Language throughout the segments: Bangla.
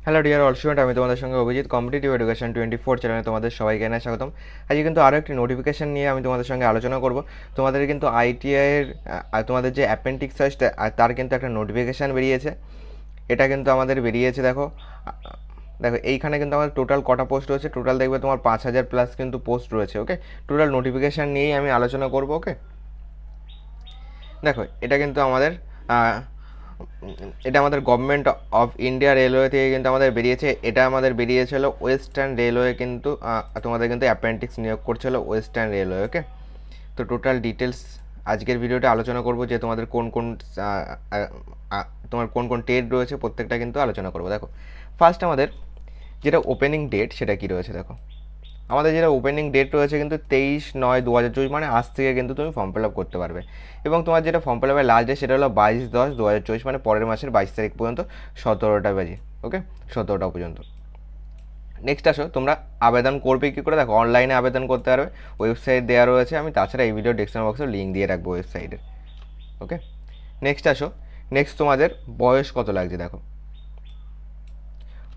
হ্যালো ডিয়ার অল স্টুডেন্ট, আমি তোমাদের সঙ্গে অভিজিৎ। কম্পিটিটিভ এডুকেশন 24 চ্যানেলে তোমাদের সবাইকে জানাই স্বাগতম। আজকে কিন্তু আরও একটি নোটিফিকেশন নিয়ে আমি তোমাদের সঙ্গে আলোচনা করব। তোমাদের কিন্তু আইটিআইয়ের তোমাদের যে অ্যাপেন্ডিক্স হয় তার কিন্তু একটা নোটিফিকেশান বেরিয়েছে। এটা কিন্তু আমাদের বেরিয়েছে, দেখো দেখো এইখানে কিন্তু আমাদের টোটাল কটা পোস্ট রয়েছে। টোটাল দেখবে তোমার 5,000 প্লাস কিন্তু পোস্ট রয়েছে। ওকে, টোটাল নোটিফিকেশান নিয়েই আমি আলোচনা করব। ওকে, দেখো এটা কিন্তু আমাদের এটা আমাদের গভর্নমেন্ট অফ ইন্ডিয়া রেলওয়ে থেকে কিন্তু আমাদের বেরিয়েছে। এটা আমাদের বেরিয়েছিল ওয়েস্টার্ন রেলওয়ে, কিন্তু তোমাদের কিন্তু অ্যাপ্রেন্টিস নিয়োগ করছিল ওয়েস্টার্ন রেলওয়ে। ওকে, তো টোটাল ডিটেলস আজকের ভিডিওতে আলোচনা করব, যে তোমাদের কোন কোন তোমার কোন কোন ট্রেড রয়েছে প্রত্যেকটা কিন্তু আলোচনা করব। দেখো ফার্স্ট আমাদের যেটা ওপেনিং ডেট সেটা কি রয়েছে। দেখো আমাদের যেটা ওপেনিং ডেট রয়েছে কিন্তু 23/9/2024, মানে আজ থেকে কিন্তু তুমি ফর্ম ফিল আপ করতে পারবে। এবং তোমার যেটা ফর্ম ফিল আপের লাস্ট ডেট সেটা হলো 22/10/2024, মানে পরের মাসের 22 তারিখ পর্যন্ত 17টা বাজে। ওকে, 17টা পর্যন্ত। নেক্সট আসো, তোমরা আবেদন করবে কী করে। দেখো অনলাইনে আবেদন করতে পারবে, ওয়েবসাইট দেওয়া রয়েছে। আমি তাছাড়া এই ভিডিও ডেসক্রিপশন বক্সে লিঙ্ক দিয়ে রাখবো ওয়েবসাইটের। ওকে, নেক্সট আসো, নেক্সট তোমাদের বয়স কত লাগছে। দেখো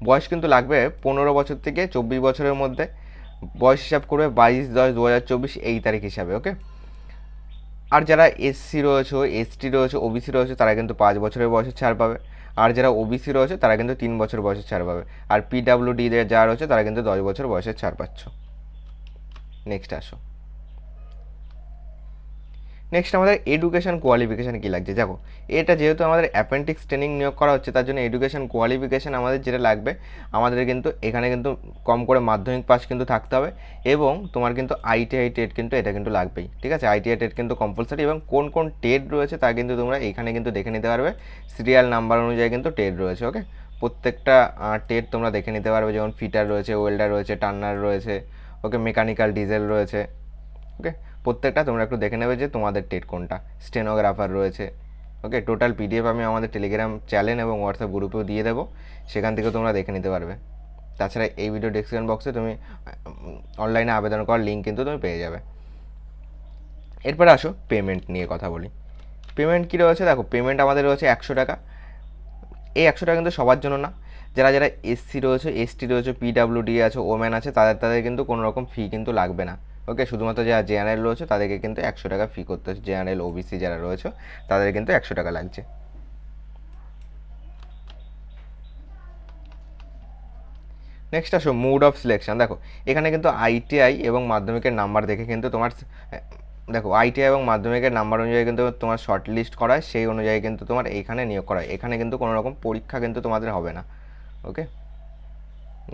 বয়স কিন্তু লাগবে 15 বছর থেকে 24 বছরের মধ্যে। বয়স হিসাব করবে 22/10/2024 এই তারিখ হিসাবে। ওকে, আর যারা এসসি রয়েছে, এসটি রয়েছে, ওবিসি রয়েছে তারা কিন্তু 5 বছরের বয়সের ছাড় পাবে। আর যারা ওবিসি রয়েছে তারা কিন্তু 3 বছর বয়সের ছাড় পাবে। আর পিডাব্লিউডি যারা রয়েছে তারা কিন্তু 10 বছর বয়সের ছাড় পাচ্ছ। নেক্সট আসো, নেক্সট আমাদের এডুকেশন কোয়ালিফিকেশান কী লাগছে। দেখো এটা যেহেতু আমাদের অ্যাপেন্ডিক্স ট্রেনিং নিয়োগ করা হচ্ছে, তার জন্য এডুকেশন কোয়ালিফিকেশান আমাদের যেটা লাগবে, আমাদের কিন্তু এখানে কিন্তু কম করে মাধ্যমিক পাস কিন্তু থাকতে হবে। এবং তোমার কিন্তু আইটিআই টেট কিন্তু এটা কিন্তু লাগবেই। ঠিক আছে, আইটিআই টেট কিন্তু কম্পালসারি। এবং কোন কোন টেট রয়েছে তা কিন্তু তোমরা এখানে কিন্তু দেখে নিতে পারবে। সিরিয়াল নাম্বার অনুযায়ী কিন্তু টেট রয়েছে। ওকে, প্রত্যেকটা টেট তোমরা দেখে নিতে পারবে, যেমন ফিটার রয়েছে, ওয়েল্ডার রয়েছে, টার্নার রয়েছে। ওকে, মেকানিক্যাল ডিজেল রয়েছে। ওকে, প্রত্যেকটা তোমরা একটু দেখে নেবে যে তোমাদের টেট কোনটা। স্টেনোগ্রাফার রয়েছে। ওকে, টোটাল পিডিএফ আমি আমাদের টেলিগ্রাম চ্যানেল এবং হোয়াটসঅ্যাপ গ্রুপেও দিয়ে দেবো, সেখান থেকে তোমরা দেখে নিতে পারবে। তাছাড়া এই ভিডিও ডেসক্রিপশন বক্সে তুমি অনলাইনে আবেদন করার লিঙ্ক কিন্তু তুমি পেয়ে যাবে। এরপরে আসো পেমেন্ট নিয়ে কথা বলি। পেমেন্ট কী রয়েছে। দেখো পেমেন্ট আমাদের রয়েছে 100 টাকা। এই 100 টাকা কিন্তু সবার জন্য না। যারা যারা এসসি রয়েছে, এসটি রয়েছে, পিডাব্লিউডি আছে, ওমেন আছে, তাদের কিন্তু কোনো রকম ফি কিন্তু লাগবে না। ওকে, শুধুমাত্র যারা জেনারেল রয়েছে তাদেরকে কিন্তু 100 টাকা ফি করতে হচ্ছে। জেনারেল ওবিসি যারা রয়েছে তাদের কিন্তু 100 টাকা লাগছে। নেক্সট আসো মোড অফ সিলেকশন। দেখো এখানে কিন্তু আইটিআই এবং মাধ্যমিকের নাম্বার দেখে কিন্তু তোমার দেখো আইটিআই এবং মাধ্যমিকের নাম্বার অনুযায়ী কিন্তু তোমার শর্ট লিস্ট করা হয়, সেই অনুযায়ী কিন্তু তোমার এইখানে নিয়োগ করা হয়। এখানে কিন্তু কোনো রকম পরীক্ষা কিন্তু তোমাদের হবে না। ওকে,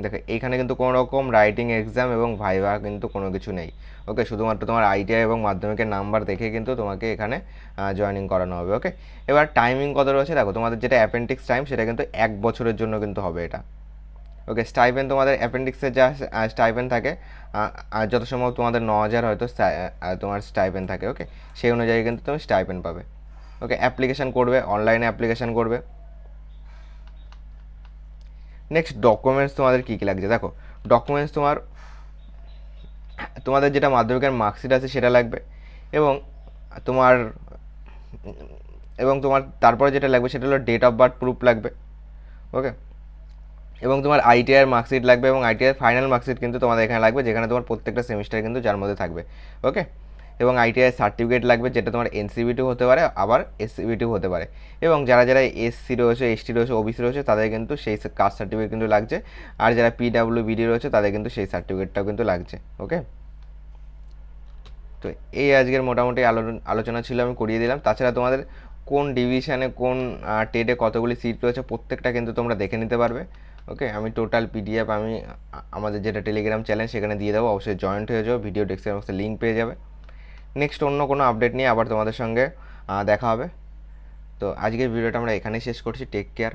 দেখো এইখানে কিন্তু কোনো রকম রাইটিং এক্সাম এবং ভাইভা কিন্তু কোনো কিছু নেই। ওকে, শুধুমাত্র তোমার আইটিআই এবং মাধ্যমিকের নাম্বার দেখে কিন্তু তোমাকে এখানে জয়েনিং করানো হবে। ওকে, এবার টাইমিং কত রয়েছে। দেখো তোমাদের যেটা অ্যাপেন্ডিক্স টাইম সেটা কিন্তু 1 বছরের জন্য কিন্তু হবে এটা। ওকে, স্টাইপেন তোমাদের অ্যাপেন্ডিক্সের যা স্টাইপেন থাকে, যত সম্ভব তোমাদের 9,000 হয়তো তোমার স্টাইপেন থাকে। ওকে, সেই অনুযায়ী কিন্তু তুমি স্টাইপেন পাবে। ওকে, অ্যাপ্লিকেশান করবে, অনলাইনে অ্যাপ্লিকেশান করবে। নেক্সট ডকুমেন্টস তোমাদের কী কী লাগছে। দেখো ডকুমেন্টস তোমাদের যেটা মাধ্যমিকের মার্কশিট আছে সেটা লাগবে। এবং তোমার তোমার তারপরে যেটা লাগবে সেটা হলো ডেট অফ বার্থ প্রুফ লাগবে। ওকে, এবং তোমার আইটিআইয়ের মার্কশিট লাগবে, এবং আইটিআইয়ের ফাইনাল মার্কশিট কিন্তু তোমাদের এখানে লাগবে, যেখানে তোমার প্রত্যেকটা সেমিস্টার কিন্তু যার মধ্যে থাকবে। ওকে, এবং আইটিআই সার্টিফিকেট লাগবে, যেটা তোমার এনসিবিটিও হতে পারে, আবার এসসিবিটিও হতে পারে। এবং যারা যারা এসসি রয়েছে, এসটি রয়েছে, ওবিসি রয়েছে তাদের কিন্তু সেই কাস্ট সার্টিফিকেট কিন্তু লাগছে। আর যারা পিডাব্লিউবিডি রয়েছে তাদের কিন্তু সেই সার্টিফিকেটটাও কিন্তু লাগছে। ওকে, তো এই আজকের মোটামুটি আলোচনা ছিল, আমি করিয়ে দিলাম। তাছাড়া তোমাদের কোন ডিভিশনে কোন টেটে কতগুলি সিট রয়েছে প্রত্যেকটা কিন্তু তোমরা দেখে নিতে পারবে। ওকে, আমি টোটাল পিডিএফ আমি আমাদের যেটা টেলিগ্রাম চ্যানেল সেখানে দিয়ে দেবো, অবশ্যই জয়েন্ট হয়ে যাও। ভিডিও ডেসক্রিপশন বক্সে লিঙ্ক পেয়ে যাবে। নেক্সট অন্য কোনো আপডেট নিয়ে আবার তোমাদের সঙ্গে দেখা হবে। তো আজকের ভিডিওটা আমরা এখানেই শেষ করছি। Take care.